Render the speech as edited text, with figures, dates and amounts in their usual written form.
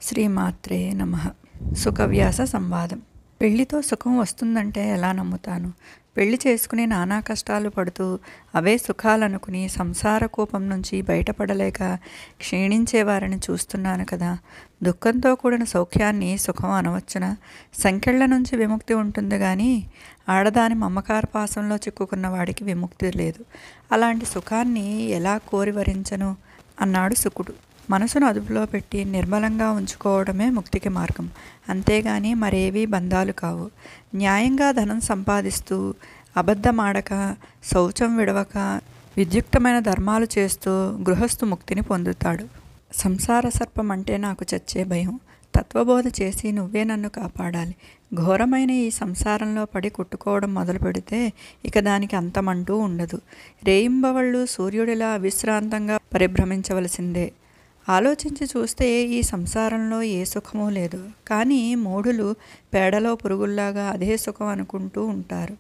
శ్రీమాత్రే నమః. సుఖవ్యాస సంవాదం. పెళ్లితో సుఖం వస్తుందంటే ఎలా నమ్ముతాను? పెళ్లి చేసుకుని నానా కష్టాలు పడుతూ అవే సుఖాలనుకుని సంసార కూపం నుంచి బయటపడలేక క్షీణించేవారిని చూస్తున్నాను కదా. దుఃఖంతో కూడిన సౌఖ్యాన్ని సుఖం అనవచ్చునా? సంకెళ్ల నుంచి విముక్తి ఉంటుంది కానీ ఆడదాని మమకార పాసంలో చిక్కుకున్న వాడికి విముక్తి లేదు. అలాంటి సుఖాన్ని ఎలా కోరి వరించను అన్నాడు శుకుడు. మనసును అదుపులో పెట్టి నిర్మలంగా ఉంచుకోవడమే ముక్తికి మార్గం, అంతేగాని మరేవీ బంధాలు కావు. న్యాయంగా ధనం సంపాదిస్తూ అబద్ధమాడక, శౌచం విడవక, విద్యుక్తమైన ధర్మాలు చేస్తూ గృహస్థు ముక్తిని పొందుతాడు. సంసార సర్పం అంటే నాకు చచ్చే భయం. తత్వబోధ చేసి నువ్వే నన్ను కాపాడాలి. ఘోరమైన ఈ సంసారంలో పడి కొట్టుకోవడం మొదలు పెడితే ఇక దానికి అంతమంటూ ఉండదు. రేయింబవళ్ళు సూర్యుడిలా అవిశ్రాంతంగా పరిభ్రమించవలసిందే. ఆలోచించి చూస్తే ఈ సంసారంలో ఏ సుఖమూ లేదు. కానీ మూఢులు పేడలో పురుగుల్లాగా అదే సుఖం అనుకుంటూ ఉంటారు.